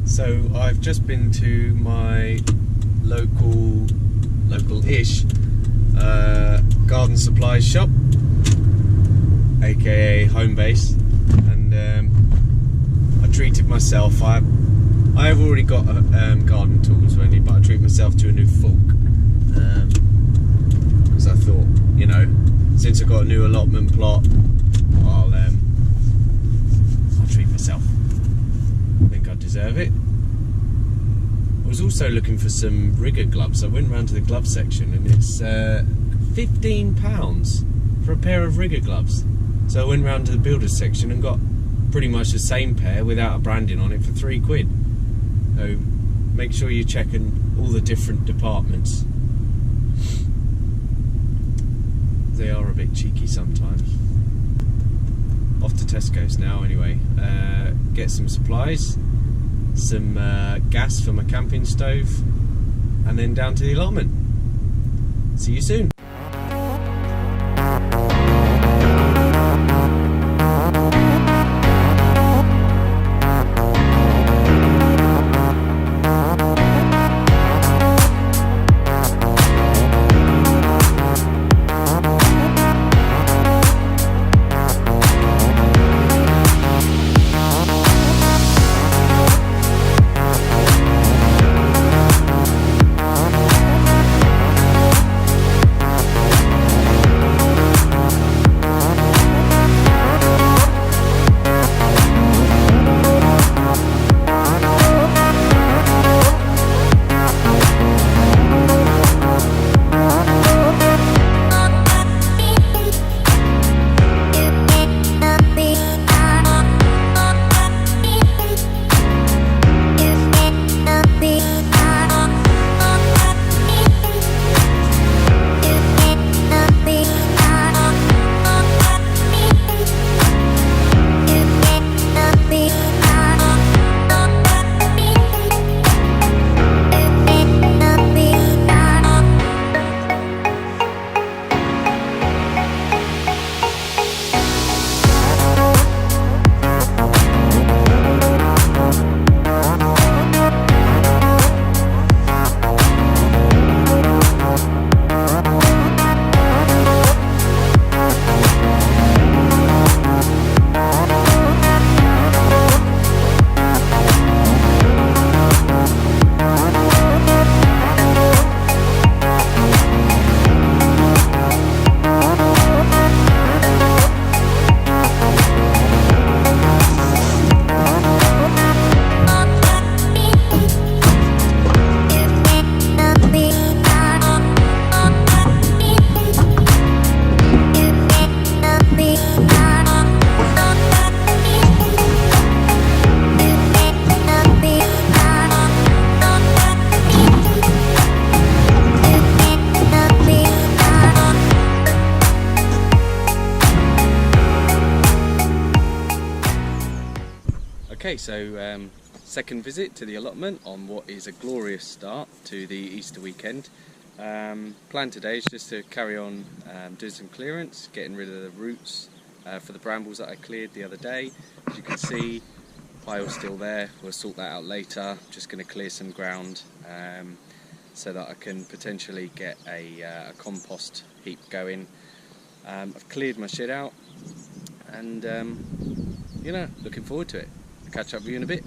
So I've just been to my local-ish garden supplies shop, aka home base, and I treated myself. I have already got garden tools ready, but I treat myself to a new fork because I thought, you know, since I got a new allotment plot, I'll treat myself. I think I deserve it. I was also looking for some rigger gloves. I went round to the glove section and it's £15 for a pair of rigger gloves. So I went round to the builders section and got pretty much the same pair without a branding on it for £3. So make sure you're checking all the different departments. They are a bit cheeky sometimes. Off to Tesco's now anyway. Get some supplies, some gas for my camping stove, and then down to the allotment. See you soon. Okay, so second visit to the allotment on what is a glorious start to the Easter weekend. Plan today is just to carry on doing some clearance, getting rid of the roots for the brambles that I cleared the other day. As you can see, pile's still there. We'll sort that out later. Just going to clear some ground so that I can potentially get a compost heap going. I've cleared my shed out and you know, looking forward to it. Catch up with you in a bit.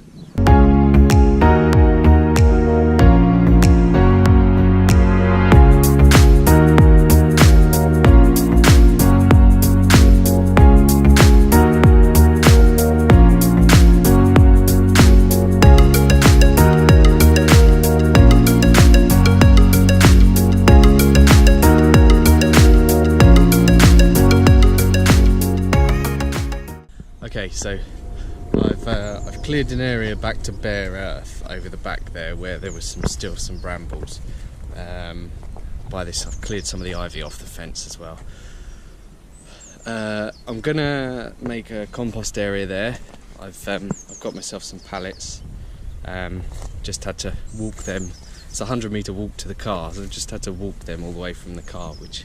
Okay, so I've cleared an area back to bare earth over the back there where there was still some brambles. By this I've cleared some of the ivy off the fence as well. I'm gonna make a compost area there. I've got myself some pallets. Just had to walk them. It's a 100-metre walk to the car, so I just had to walk them all the way from the car, which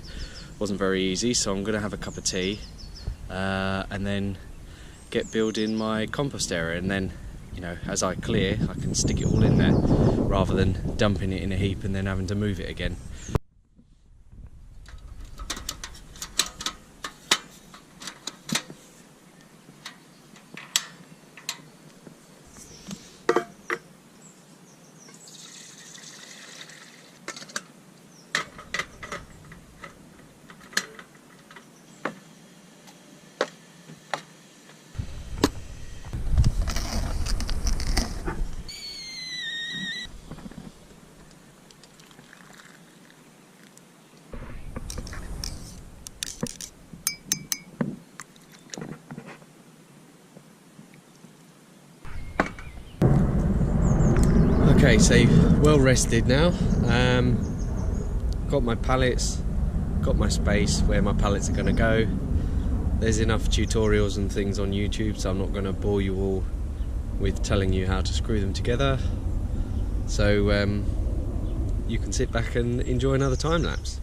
wasn't very easy. So I'm gonna have a cup of tea and then get building my compost area, and then you know, as I clear, I can stick it all in there rather than dumping it in a heap and then having to move it again. Okay, so well rested now. Got my pallets, got my space where my pallets are going to go. There's enough tutorials and things on YouTube, so I'm not going to bore you all with telling you how to screw them together. So you can sit back and enjoy another time lapse.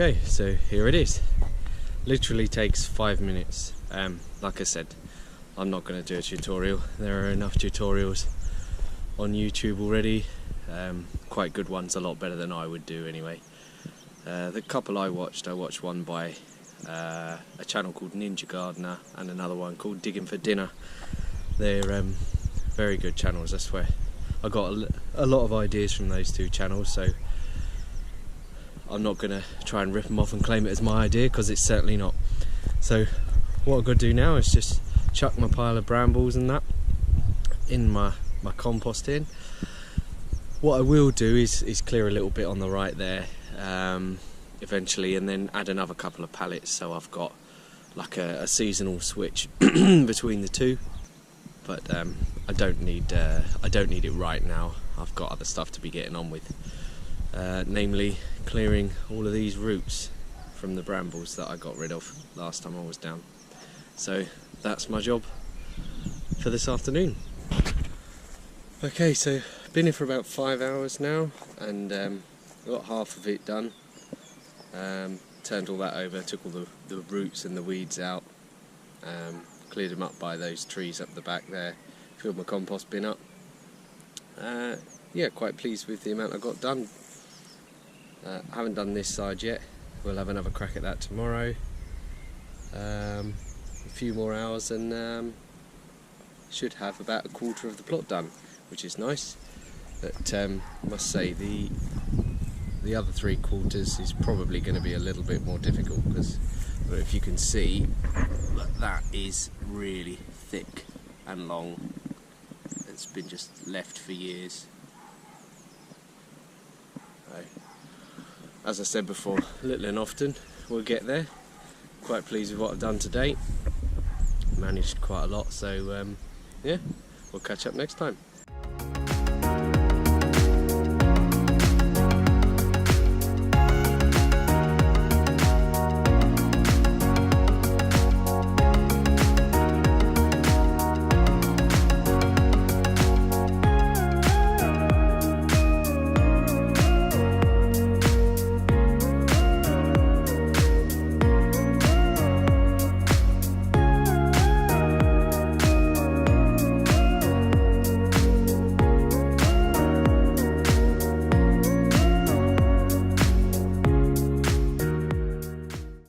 Okay, so here it is. Literally takes 5 minutes. Like I said, I'm not going to do a tutorial. There are enough tutorials on YouTube already. Quite good ones, a lot better than I would do anyway. The couple I watched one by a channel called Ninja Gardener and another one called Digging for Dinner. They're very good channels, I swear. I got a lot of ideas from those two channels, so I'm not going to try and rip them off and claim it as my idea, because it's certainly not. So what I've got to do now is just chuck my pile of brambles and that in my compost in. What I will do is clear a little bit on the right there eventually, and then add another couple of pallets, so I've got like a seasonal switch between the two. But I don't need it right now. I've got other stuff to be getting on with. Namely clearing all of these roots from the brambles that I got rid of last time I was down. So that's my job for this afternoon. Okay, so been here for about 5 hours now, and got half of it done. Turned all that over, took all the roots and the weeds out, cleared them up by those trees up the back there, filled my compost bin up. Yeah, quite pleased with the amount I got done. I haven't done this side yet. We'll have another crack at that tomorrow. A few more hours and should have about a quarter of the plot done, which is nice. But I must say the other 3/4 is probably going to be a little bit more difficult, because if you can see, that is really thick and long. It's been just left for years. As I said before, little and often, we'll get there. Quite pleased with what I've done to date. Managed quite a lot, so yeah, we'll catch up next time.